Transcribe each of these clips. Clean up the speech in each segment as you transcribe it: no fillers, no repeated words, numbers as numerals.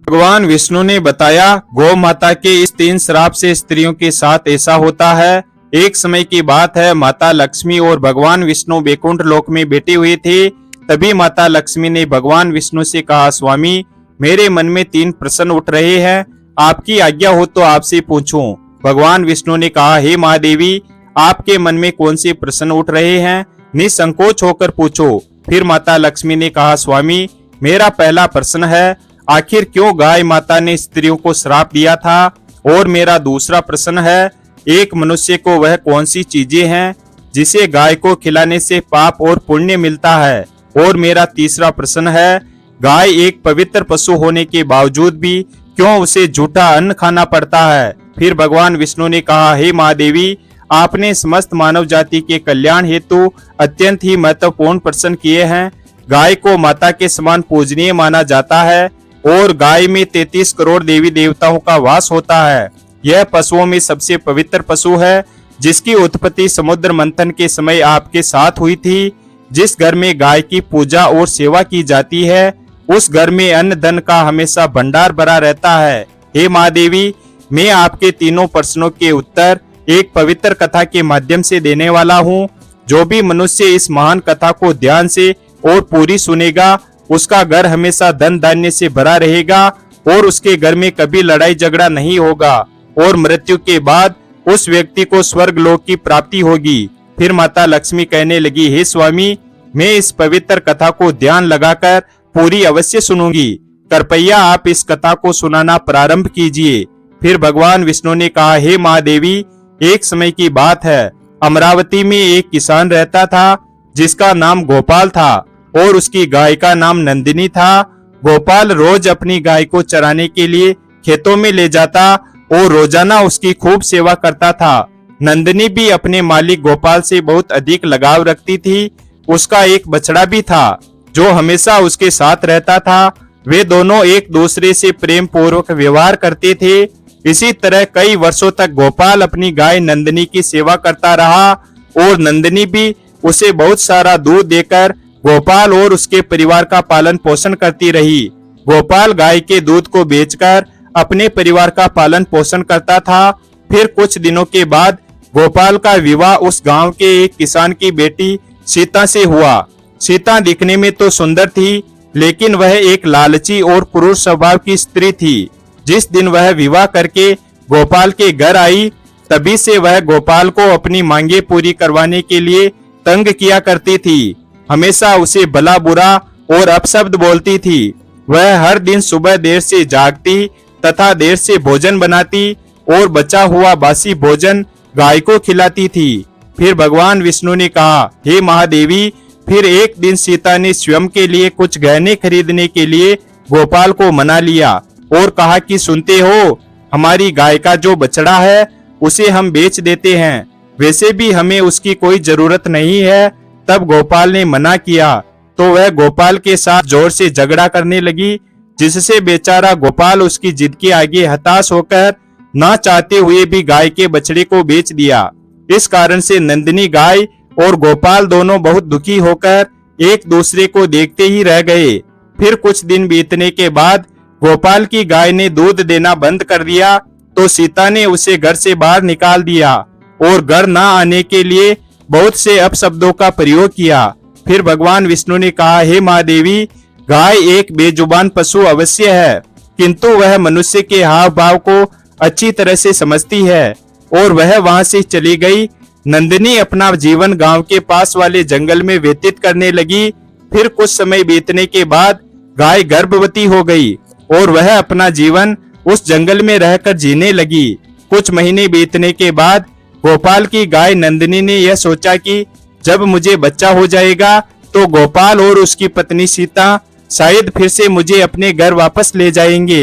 भगवान विष्णु ने बताया, गौ माता के इस 3 श्राप से स्त्रियों के साथ ऐसा होता है। एक समय की बात है, माता लक्ष्मी और भगवान विष्णु वैकुंठ लोक में बैठी हुई थी। तभी माता लक्ष्मी ने भगवान विष्णु से कहा, स्वामी मेरे मन में 3 प्रश्न उठ रहे हैं, आपकी आज्ञा हो तो आपसे पूछूं। भगवान विष्णु ने कहा, हे महादेवी आपके मन में कौन से प्रश्न उठ रहे हैं, निसंकोच होकर पूछो। फिर माता लक्ष्मी ने कहा, स्वामी मेरा पहला प्रश्न है, आखिर क्यों गाय माता ने स्त्रियों को श्राप दिया था। और मेरा दूसरा प्रश्न है, एक मनुष्य को वह कौन सी चीजें हैं जिसे गाय को खिलाने से पाप और पुण्य मिलता है। और मेरा तीसरा प्रश्न है, गाय एक पवित्र पशु होने के बावजूद भी क्यों उसे झूठा अन्न खाना पड़ता है। फिर भगवान विष्णु ने कहा, हे महादेवी आपने समस्त मानव जाति के कल्याण हेतु अत्यंत ही महत्वपूर्ण प्रश्न किए हैं। गाय को माता के समान पूजनीय माना जाता है और गाय में 33 करोड़ देवी देवताओं का वास होता है। यह पशुओं में सबसे पवित्र पशु है, जिसकी उत्पत्ति समुद्र मंथन के समय आपके साथ हुई थी। जिस घर में गाय की पूजा और सेवा की जाती है, उस घर में अन्न धन का हमेशा भंडार भरा रहता है। हे महादेवी मैं आपके तीनों प्रश्नों के उत्तर एक पवित्र कथा के माध्यम से देने वाला हूँ। जो भी मनुष्य इस महान कथा को ध्यान से और पूरी सुनेगा, उसका घर हमेशा धन धान्य से भरा रहेगा और उसके घर में कभी लड़ाई झगड़ा नहीं होगा और मृत्यु के बाद उस व्यक्ति को स्वर्ग लोक की प्राप्ति होगी। फिर माता लक्ष्मी कहने लगी, हे स्वामी मैं इस पवित्र कथा को ध्यान लगाकर पूरी अवश्य सुनूंगी, कृपया आप इस कथा को सुनाना प्रारंभ कीजिए। फिर भगवान विष्णु ने कहा, हे महादेवी एक समय की बात है, अमरावती में एक किसान रहता था जिसका नाम गोपाल था और उसकी गाय का नाम नंदिनी था। गोपाल रोज अपनी गाय को चराने के लिए खेतों में ले जाता और रोजाना उसकी खूब सेवा करता था। नंदिनी भी अपने मालिक गोपाल से बहुत अधिक लगाव रखती थी। उसका एक बछड़ा भी था जो हमेशा उसके साथ रहता था। वे दोनों एक दूसरे से प्रेम पूर्वक व्यवहार करते थे। इसी तरह कई वर्षों तक गोपाल अपनी गाय नंदिनी की सेवा करता रहा और नंदिनी भी उसे बहुत सारा दूध देकर गोपाल और उसके परिवार का पालन पोषण करती रही। गोपाल गाय के दूध को बेचकर अपने परिवार का पालन पोषण करता था। फिर कुछ दिनों के बाद गोपाल का विवाह उस गांव के एक किसान की बेटी सीता से हुआ। सीता दिखने में तो सुंदर थी, लेकिन वह एक लालची और क्रूर स्वभाव की स्त्री थी। जिस दिन वह विवाह करके गोपाल के घर आई, तभी से वह गोपाल को अपनी मांगे पूरी करवाने के लिए तंग किया करती थी। हमेशा उसे भला बुरा और अपशब्द बोलती थी। वह हर दिन सुबह देर से जागती तथा देर से भोजन बनाती और बचा हुआ बासी भोजन गाय को खिलाती थी। फिर भगवान विष्णु ने कहा, हे महादेवी फिर एक दिन सीता ने स्वयं के लिए कुछ गहने खरीदने के लिए गोपाल को मना लिया और कहा कि सुनते हो, हमारी गाय का जो बछड़ा है उसे हम बेच देते हैं, वैसे भी हमें उसकी कोई जरूरत नहीं है। तब गोपाल ने मना किया तो वह गोपाल के साथ जोर से झगड़ा करने लगी, जिससे बेचारा गोपाल उसकी जिद के आगे हताश होकर ना चाहते हुए भी गाय के बछड़े को बेच दिया। इस कारण से नंदिनी गाय और गोपाल दोनों बहुत दुखी होकर एक दूसरे को देखते ही रह गए। फिर कुछ दिन बीतने के बाद गोपाल की गाय ने दूध देना बंद कर दिया तो सीता ने उसे घर से बाहर निकाल दिया और घर ना आने के लिए बहुत से अपशब्दों का प्रयोग किया। फिर भगवान विष्णु ने कहा, हे महादेवी गाय एक बेजुबान पशु अवश्य है, किंतु वह मनुष्य के हाव भाव को अच्छी तरह से समझती है। और वह वहां से चली गई। नंदिनी अपना जीवन गांव के पास वाले जंगल में व्यतीत करने लगी। फिर कुछ समय बीतने के बाद गाय गर्भवती हो गई और वह अपना जीवन उस जंगल में रहकर जीने लगी। कुछ महीने बीतने के बाद गोपाल की गाय नंदिनी ने यह सोचा कि जब मुझे बच्चा हो जाएगा तो गोपाल और उसकी पत्नी सीता शायद फिर से मुझे अपने घर वापस ले जाएंगे।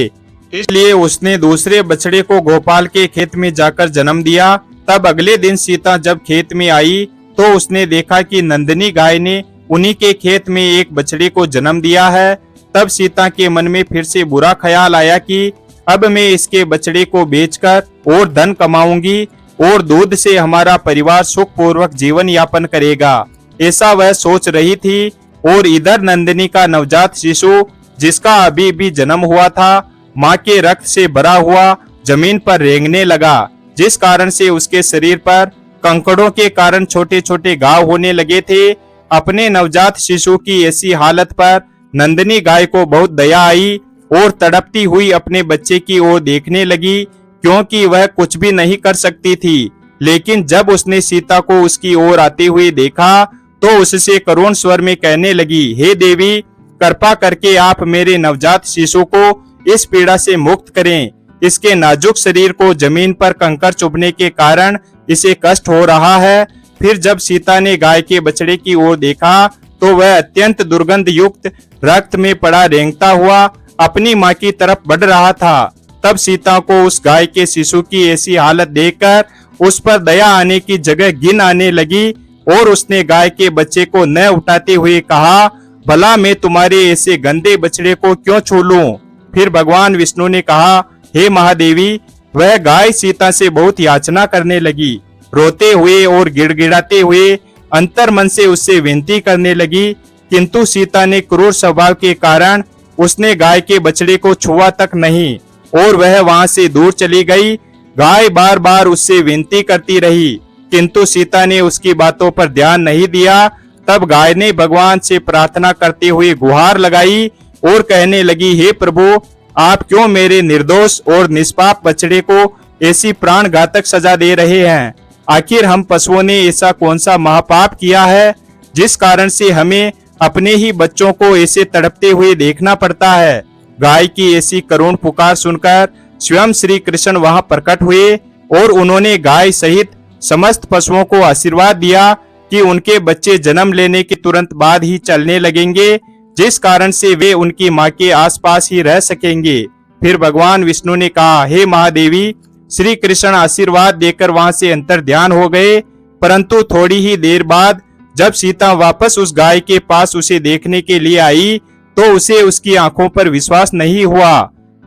इसलिए उसने दूसरे बछड़े को गोपाल के खेत में जाकर जन्म दिया। तब अगले दिन सीता जब खेत में आई तो उसने देखा कि नंदिनी गाय ने उन्हीं के खेत में एक बछड़े को जन्म दिया है। तब सीता के मन में फिर से बुरा ख्याल आया कि अब मैं इसके बछड़े को बेचकर और धन कमाऊंगी और दूध से हमारा परिवार सुख पूर्वक जीवन यापन करेगा, ऐसा वह सोच रही थी। और इधर नंदिनी का नवजात शिशु जिसका अभी भी जन्म हुआ था माँ के रक्त से भरा हुआ जमीन पर रेंगने लगा, जिस कारण से उसके शरीर पर कंकड़ों के कारण छोटे छोटे घाव होने लगे थे। अपने नवजात शिशु की ऐसी हालत पर नंदिनी गाय को बहुत दया आई और तड़पती हुई अपने बच्चे की ओर देखने लगी, क्योंकि वह कुछ भी नहीं कर सकती थी। लेकिन जब उसने सीता को उसकी ओर आते हुए देखा तो उससे करुण स्वर में कहने लगी, हे देवी, कृपा करके आप मेरे नवजात शिशु को इस पीड़ा से मुक्त करें। इसके नाजुक शरीर को जमीन पर कंकड़ चुभने के कारण इसे कष्ट हो रहा है। फिर जब सीता ने गाय के बछड़े की ओर देखा तो वह अत्यंत दुर्गंध युक्त रक्त में पड़ा रेंगता हुआ अपनी माँ की तरफ बढ़ रहा था। तब सीता को उस गाय के शिशु की ऐसी हालत देखकर उस पर दया आने की जगह घिन आने लगी और उसने गाय के बच्चे को न उठाते हुए कहा, भला मैं तुम्हारे ऐसे गंदे बछड़े को क्यों छू लूं? फिर भगवान विष्णु ने कहा, हे महादेवी, वह गाय सीता से बहुत याचना करने लगी। रोते हुए और गिड़गिड़ाते हुए अंतर मन से उससे विनती करने लगी, किंतु सीता ने क्रूर स्वभाव के कारण उसने गाय के बछड़े को छुआ तक नहीं और वह वहां से दूर चली गई। गाय बार बार उससे विनती करती रही, किंतु सीता ने उसकी बातों पर ध्यान नहीं दिया। तब गाय ने भगवान से प्रार्थना करते हुए गुहार लगाई और कहने लगी, हे प्रभु, आप क्यों मेरे निर्दोष और निष्पाप बछड़े को ऐसी प्राण घातक सजा दे रहे हैं? आखिर हम पशुओं ने ऐसा कौन सा महापाप किया है जिस कारण से हमें अपने ही बच्चों को ऐसे तड़पते हुए देखना पड़ता है? गाय की ऐसी करुण पुकार सुनकर स्वयं श्री कृष्ण वहां प्रकट हुए और उन्होंने गाय सहित समस्त पशुओं को आशीर्वाद दिया कि उनके बच्चे जन्म लेने के तुरंत बाद ही चलने लगेंगे, जिस कारण से वे उनकी मां के आसपास ही रह सकेंगे। फिर भगवान विष्णु ने कहा, हे महादेवी, श्री कृष्ण आशीर्वाद देकर वहां से अंतर ध्यान हो गए। परंतु थोड़ी ही देर बाद जब सीता वापस उस गाय के पास उसे देखने के लिए आई तो उसे उसकी आंखों पर विश्वास नहीं हुआ।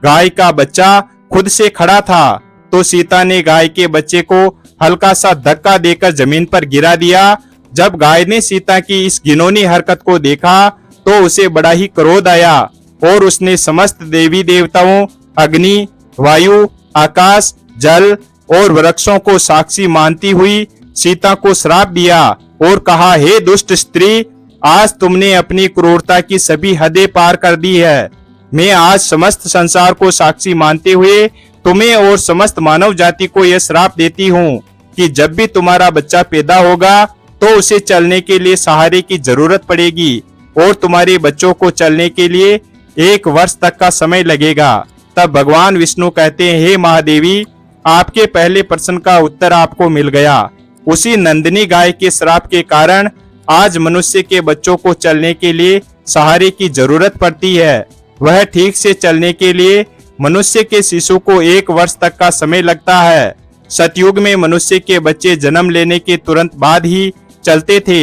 गाय का बच्चा खुद से खड़ा था। तो सीता ने गाय के बच्चे को हल्का सा धक्का देकर जमीन पर गिरा दिया। जब गाय ने सीता की इस घिनौनी हरकत को देखा तो उसे बड़ा ही क्रोध आया और उसने समस्त देवी देवताओं, अग्नि, वायु, आकाश, जल और वृक्षों को साक्षी मानती हुई सीता को श्राप दिया और कहा, हे दुष्ट स्त्री, आज तुमने अपनी क्रूरता की सभी हदें पार कर दी है। मैं आज समस्त संसार को साक्षी मानते हुए तुम्हें और समस्त मानव जाति को यह श्राप देती हूँ कि जब भी तुम्हारा बच्चा पैदा होगा तो उसे चलने के लिए सहारे की जरूरत पड़ेगी और तुम्हारे बच्चों को चलने के लिए 1 वर्ष तक का समय लगेगा। तब भगवान विष्णु कहते हैं, हे महादेवी, आपके पहले प्रश्न का उत्तर आपको मिल गया। उसी नंदिनी गाय के श्राप के कारण आज मनुष्य के बच्चों को चलने के लिए सहारे की जरूरत पड़ती है। वह ठीक से चलने के लिए मनुष्य के शिशु को 1 वर्ष तक का समय लगता है। सतयुग में मनुष्य के बच्चे जन्म लेने के तुरंत बाद ही चलते थे।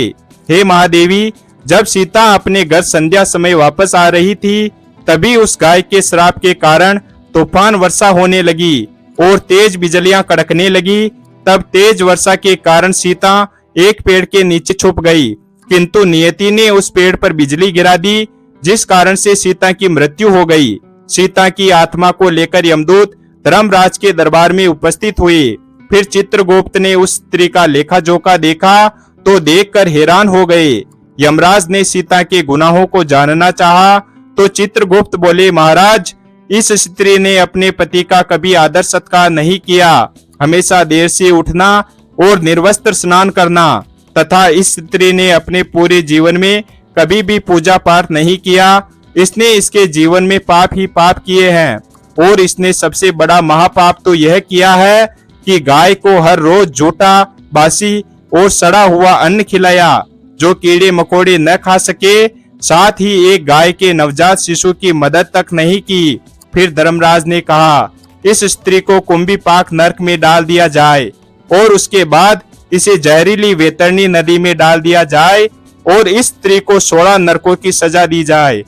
हे महादेवी, जब सीता अपने घर संध्या समय वापस आ रही थी तभी उस गाय के श्राप के कारण तूफान वर्षा होने लगी और तेज बिजलियां कड़कने लगी। तब तेज वर्षा के कारण सीता एक पेड़ के नीचे छुप गई, किंतु नियति ने उस पेड़ पर बिजली गिरा दी, जिस कारण से सीता की मृत्यु हो गई। सीता की आत्मा को लेकर यमदूत धर्मराज के दरबार में उपस्थित हुए। फिर चित्रगुप्त ने उस स्त्री का लेखा जोखा देखा तो देखकर हैरान हो गए। यमराज ने सीता के गुनाहों को जानना चाहा तो चित्रगुप्त बोले, महाराज, इस स्त्री ने अपने पति का कभी आदर सत्कार नहीं किया, हमेशा देर से उठना और निर्वस्त्र स्नान करना, तथा इस स्त्री ने अपने पूरे जीवन में कभी भी पूजा पाठ नहीं किया। इसने इसके जीवन में पाप ही पाप किए हैं और इसने सबसे बड़ा महापाप तो यह किया है कि गाय को हर रोज झूठा, बासी और सड़ा हुआ अन्न खिलाया जो कीड़े मकोड़े न खा सके, साथ ही एक गाय के नवजात शिशु की मदद तक नहीं की। फिर धर्मराज ने कहा, इस स्त्री को कुंभी पाक नरक में डाल दिया जाए और उसके बाद इसे जहरीली वैतरणी नदी में डाल दिया जाए और इस स्त्री को 16 नरकों की सजा दी जाए।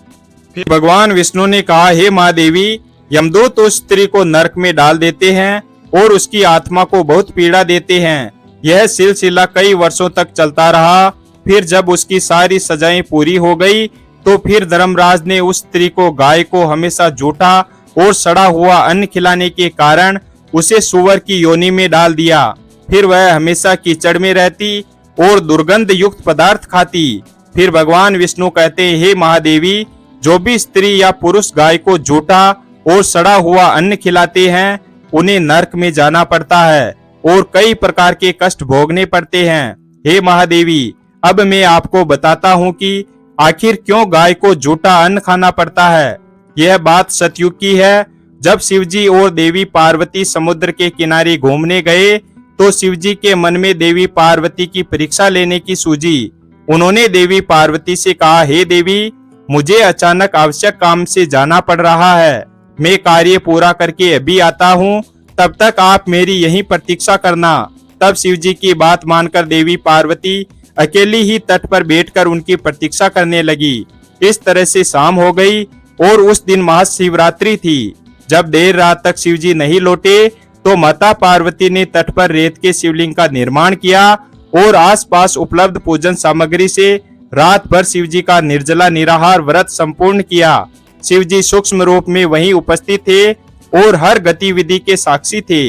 फिर भगवान विष्णु ने कहा, हे महादेवी, यमदूत उस स्त्री को नरक में डाल देते हैं और उसकी आत्मा को बहुत पीड़ा देते हैं। यह सिलसिला कई वर्षों तक चलता रहा। फिर जब उसकी सारी सजाएं पूरी हो गई तो फिर धर्मराज ने उस स्त्री को गाय को हमेशा झूठा और सड़ा हुआ अन्न खिलाने के कारण उसे सूअर की योनि में डाल दिया। फिर वह हमेशा कीचड़ में रहती और दुर्गंध युक्त पदार्थ खाती। फिर भगवान विष्णु कहते, हे महादेवी, जो भी स्त्री या पुरुष गाय को झूठा और सड़ा हुआ अन्न खिलाते हैं उन्हें नरक में जाना पड़ता है और कई प्रकार के कष्ट भोगने पड़ते हैं। हे महादेवी, अब मैं आपको बताता हूँ कि आखिर क्यों गाय को झूठा अन्न खाना पड़ता है। यह बात सतयुग की है। जब शिवजी और देवी पार्वती समुद्र के किनारे घूमने गए तो शिवजी के मन में देवी पार्वती की परीक्षा लेने की सूझी। उन्होंने देवी पार्वती से कहा, हे देवी, मुझे अचानक आवश्यक काम से जाना पड़ रहा है। मैं कार्य पूरा करके अभी आता हूँ, तब तक आप मेरी यहीं प्रतीक्षा करना। तब शिवजी की बात मानकर देवी पार्वती अकेली ही तट पर बैठकर उनकी प्रतीक्षा करने लगी। इस तरह से शाम हो गई और उस दिन महाशिवरात्रि थी। जब देर रात तक शिवजी नहीं लौटे तो माता पार्वती ने तट पर रेत के शिवलिंग का निर्माण किया और आसपास उपलब्ध पूजन सामग्री से रात भर शिवजी का निर्जला निराहार व्रत संपूर्ण किया। शिवजी सूक्ष्म रूप में वहीं उपस्थित थे और हर गतिविधि के साक्षी थे।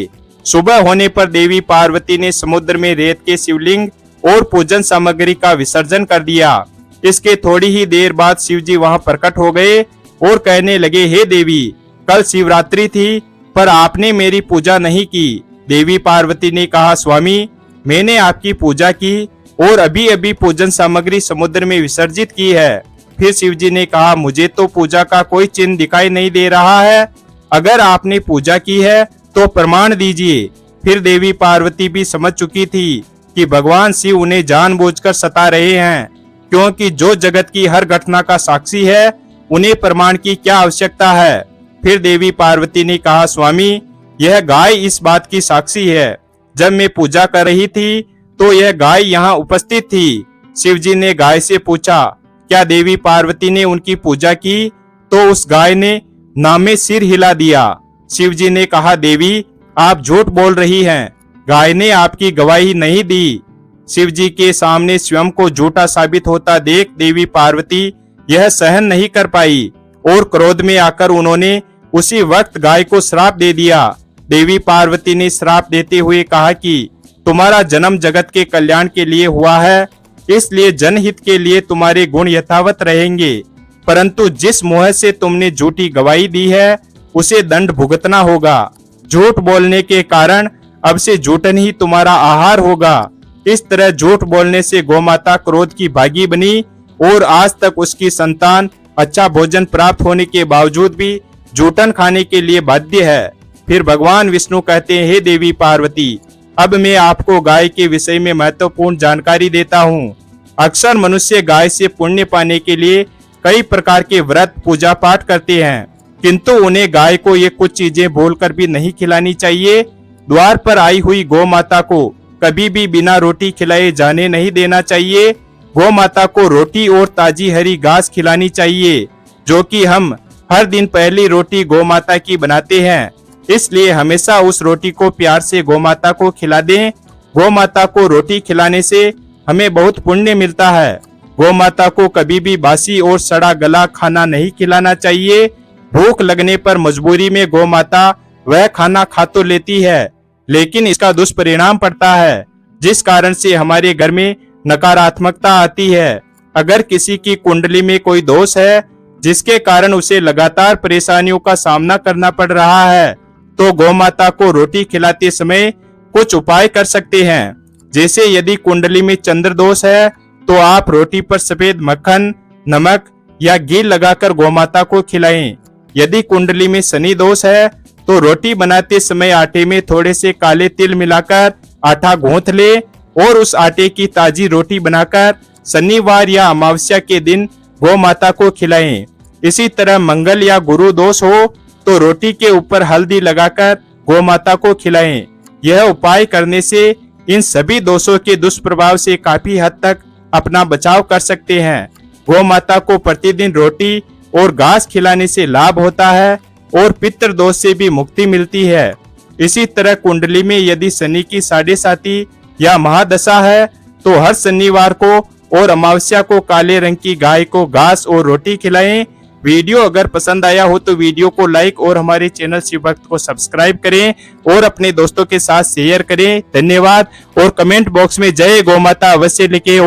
सुबह होने पर देवी पार्वती ने समुद्र में रेत के शिवलिंग और पूजन सामग्री का विसर्जन कर दिया। इसके थोड़ी ही देर बाद शिवजी वहां प्रकट हो गए और कहने लगे, हे देवी, कल शिवरात्रि थी पर आपने मेरी पूजा नहीं की। देवी पार्वती ने कहा, स्वामी, मैंने आपकी पूजा की और अभी अभी पूजन सामग्री समुद्र में विसर्जित की है। फिर शिवजी ने कहा, मुझे तो पूजा का कोई चिन्ह दिखाई नहीं दे रहा है। अगर आपने पूजा की है तो प्रमाण दीजिए। फिर देवी पार्वती भी समझ चुकी थी कि भगवान शिव उन्हें जानबूझकर सता रहे हैं, क्योंकि जो जगत की हर घटना का साक्षी है उन्हें प्रमाण की क्या आवश्यकता है। फिर देवी पार्वती ने कहा, स्वामी, यह गाय इस बात की साक्षी है। जब मैं पूजा कर रही थी तो यह गाय यहाँ उपस्थित थी। शिवजी ने गाय से पूछा, क्या देवी पार्वती ने उनकी पूजा की? तो उस गाय ने नामे सिर हिला दिया। शिवजी ने कहा, देवी, आप झूठ बोल रही हैं। गाय ने आपकी गवाही नहीं दी। शिवजी के सामने स्वयं को झूठा साबित होता देख देवी पार्वती यह सहन नहीं कर पाई और क्रोध में आकर उन्होंने उसी वक्त गाय को श्राप दे दिया। देवी पार्वती ने श्राप देते हुए कहा कि तुम्हारा जन्म जगत के कल्याण के लिए हुआ है, इसलिए जनहित के लिए तुम्हारे गुण यथावत रहेंगे, परंतु जिस मोह से तुमने झूठी गवाही दी है उसे दंड भुगतना होगा। झूठ बोलने के कारण अब से झूठन ही तुम्हारा आहार होगा। इस तरह झूठ बोलने से गोमाता क्रोध की भागी बनी और आज तक उसकी संतान अच्छा भोजन प्राप्त होने के बावजूद भी झूठन खाने के लिए बाध्य है। फिर भगवान विष्णु कहते हैं, हे देवी पार्वती, अब मैं आपको गाय के विषय में महत्वपूर्ण जानकारी देता हूँ। अक्सर मनुष्य गाय से पुण्य पाने के लिए कई प्रकार के व्रत पूजा पाठ करते हैं, किंतु उन्हें गाय को ये कुछ चीजें भूलकर भी नहीं खिलानी चाहिए। द्वार पर आई हुई गौ माता को कभी भी बिना रोटी खिलाए जाने नहीं देना चाहिए। गौ माता को रोटी और ताजी हरी घास खिलानी चाहिए, जो कि हम हर दिन पहली रोटी गौ माता की बनाते हैं, इसलिए हमेशा उस रोटी को प्यार से गौ माता को खिला दें। गौ माता को रोटी खिलाने से हमें बहुत पुण्य मिलता है। गौ माता को कभी भी बासी और सड़ा गला खाना नहीं खिलाना चाहिए। भूख लगने पर मजबूरी में गौ माता वह खाना खा तो लेती है, लेकिन इसका दुष्परिणाम पड़ता है, जिस कारण से हमारे घर में नकारात्मकता आती है। अगर किसी की कुंडली में कोई दोष है जिसके कारण उसे लगातार परेशानियों का सामना करना पड़ रहा है, तो गौ माता को रोटी खिलाते समय कुछ उपाय कर सकते हैं। जैसे यदि कुंडली में चंद्र दोष है तो आप रोटी पर सफेद मक्खन, नमक या घी लगाकर गौ माता को खिलाएं। यदि कुंडली में शनि दोष है तो रोटी बनाते समय आटे में थोड़े से काले तिल मिलाकर आटा गूंथ ले और उस आटे की ताजी रोटी बनाकर शनिवार या अमावस्या के दिन गौ माता को खिलाएं। इसी तरह मंगल या गुरु दोष हो तो रोटी के ऊपर हल्दी लगाकर गौ माता को खिलाएं। यह उपाय करने से इन सभी दोषों के दुष्प्रभाव से काफी हद तक अपना बचाव कर सकते हैं। गौ माता को प्रतिदिन रोटी और घास खिलाने से लाभ होता है और पितृ दोष से भी मुक्ति मिलती है। इसी तरह कुंडली में यदि शनि की 7.5 या महादशा है तो हर शनिवार को और अमावस्या को काले रंग की गाय को घास और रोटी खिलाएं। वीडियो अगर पसंद आया हो तो वीडियो को लाइक और हमारे चैनल शिव भक्त को सब्सक्राइब करें और अपने दोस्तों के साथ शेयर करें। धन्यवाद। और कमेंट बॉक्स में जय गौ माता अवश्य लिखें और